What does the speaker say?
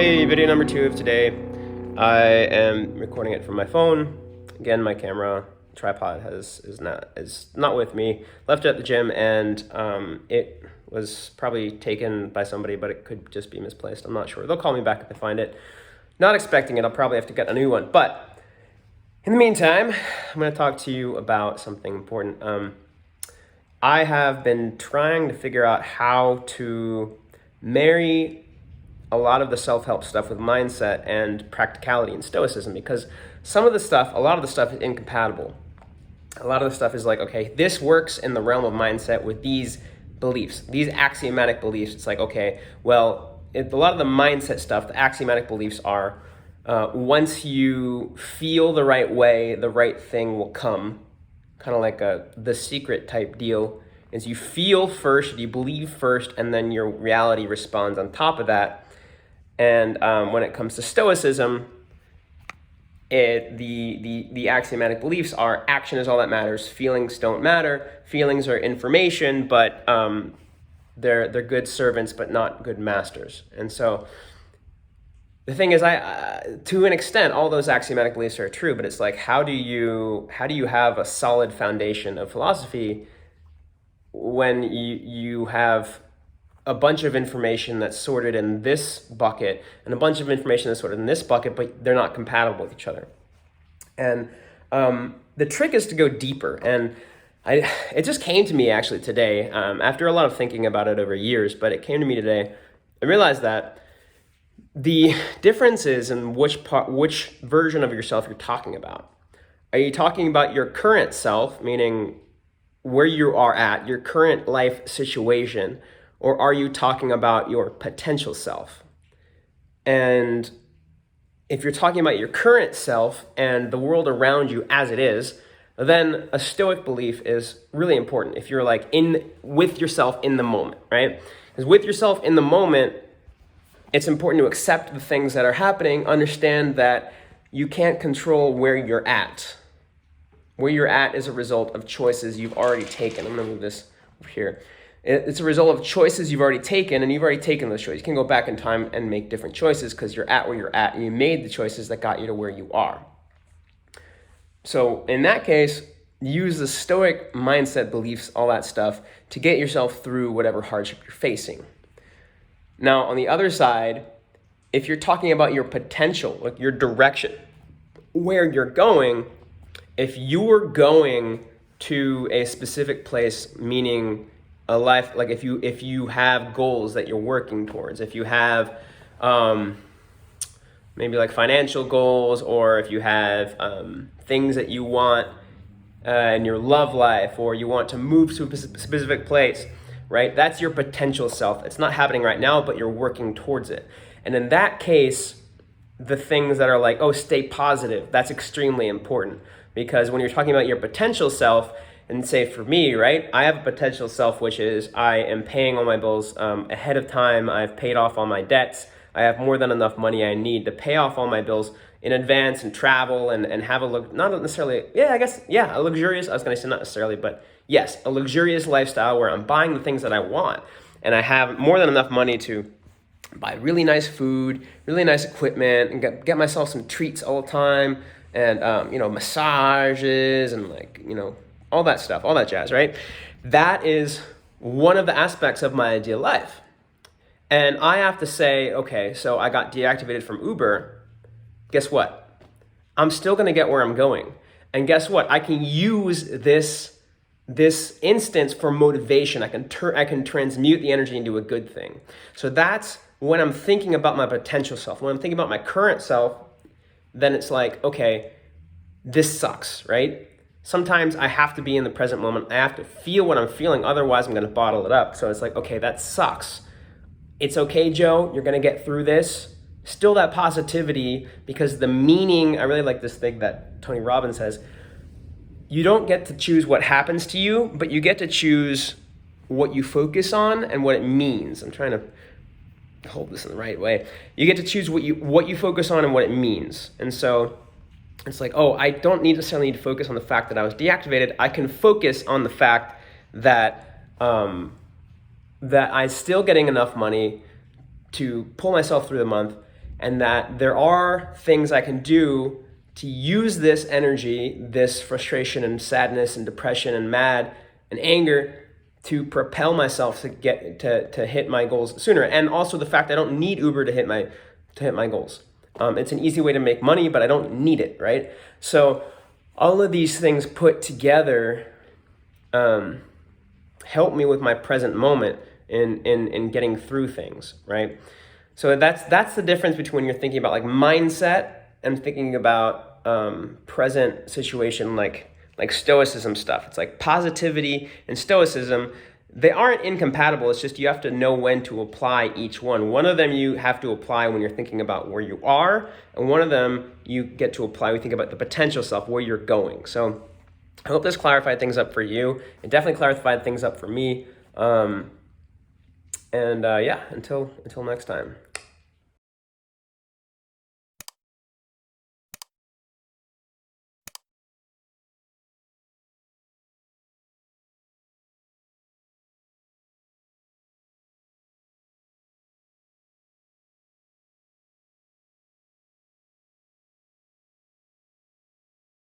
Hey, video number 2 of today. I am recording it from my phone. Again, my camera tripod is not with me. Left it at the gym, and it was probably taken by somebody, but it could just be misplaced. I'm not sure. They'll call me back if they find it. Not expecting it. I'll probably have to get a new one. But in the meantime, I'm going to talk to you about something important. I have been trying to figure out how to marry a lot of the self-help stuff with mindset and practicality and stoicism, because a lot of the stuff is incompatible. A lot of the stuff is like, okay, this works in the realm of mindset with these beliefs, these axiomatic beliefs. It's like, okay, well, a lot of the mindset stuff, the axiomatic beliefs are, once you feel the right way, the right thing will come. Kind of like The Secret type deal. Is you feel first, you believe first, and then your reality responds on top of that. And when it comes to stoicism, the axiomatic beliefs are action is all that matters. Feelings don't matter. Feelings are information, but they're good servants, but not good masters. And so the thing is, to an extent, all those axiomatic beliefs are true. But it's like, how do you have a solid foundation of philosophy when you have a bunch of information that's sorted in this bucket and a bunch of information that's sorted in this bucket, but they're not compatible with each other? And the trick is to go deeper. And it just came to me actually today, after a lot of thinking about it over years, but it came to me today. I realized that the difference is in which version of yourself you're talking about. Are you talking about your current self, meaning where you are at, your current life situation, or are you talking about your potential self? And if you're talking about your current self and the world around you as it is, then a stoic belief is really important. If you're like with yourself in the moment, right? Because with yourself in the moment, it's important to accept the things that are happening, understand that you can't control where you're at. Where you're at is a result of choices you've already taken. I'm gonna move this over here. It's a result of choices you've already taken, and you've already taken those choices. You can go back in time and make different choices because you're at where you're at, and you made the choices that got you to where you are. So in that case, use the stoic mindset, beliefs, all that stuff to get yourself through whatever hardship you're facing. Now, on the other side, if you're talking about your potential, like your direction, where you're going, if you're going to a specific place, meaning a life, like if you have goals that you're working towards, if you have maybe like financial goals, or if you have things that you want in your love life, or you want to move to a specific place, right? That's your potential self. It's not happening right now, but you're working towards it. And in that case, the things that are like, oh, stay positive, that's extremely important. Because when you're talking about your potential self, and say for me, right, I have a potential self, which is I am paying all my bills ahead of time. I've paid off all my debts. I have more than enough money I need to pay off all my bills in advance and travel and have a luxurious, I was gonna say not necessarily, but yes, a luxurious lifestyle where I'm buying the things that I want. And I have more than enough money to buy really nice food, really nice equipment, and get myself some treats all the time, and massages and all that stuff, all that jazz, right? That is one of the aspects of my ideal life. And I have to say, okay, so I got deactivated from Uber. Guess what? I'm still gonna get where I'm going. And guess what? I can use this instance for motivation. I can transmute the energy into a good thing. So that's when I'm thinking about my potential self. When I'm thinking about my current self, then it's like, okay, this sucks, right? Sometimes I have to be in the present moment. I have to feel what I'm feeling. Otherwise, I'm going to bottle it up. So it's like, okay, that sucks. It's okay, Joe. You're going to get through this. Still that positivity, because the meaning, I really like this thing that Tony Robbins says, you don't get to choose what happens to you, but you get to choose what you focus on and what it means. I'm trying to hold this in the right way. You get to choose what you focus on and what it means. And so it's like, oh, I don't necessarily need to focus on the fact that I was deactivated. I can focus on the fact that that I'm still getting enough money to pull myself through the month, and that there are things I can do to use this energy, this frustration and sadness and depression and mad and anger, to propel myself to get to hit my goals sooner. And also the fact I don't need Uber to hit my goals. It's an easy way to make money, but I don't need it, right? So all of these things put together help me with my present moment in getting through things, right? So that's the difference between when you're thinking about like mindset and thinking about present situation, like stoicism stuff. It's like positivity and stoicism, they aren't incompatible. It's just you have to know when to apply each one. One of them you have to apply when you're thinking about where you are, and one of them you get to apply when you think about the potential self, where you're going. So I hope this clarified things up for you. It definitely clarified things up for me. Until next time.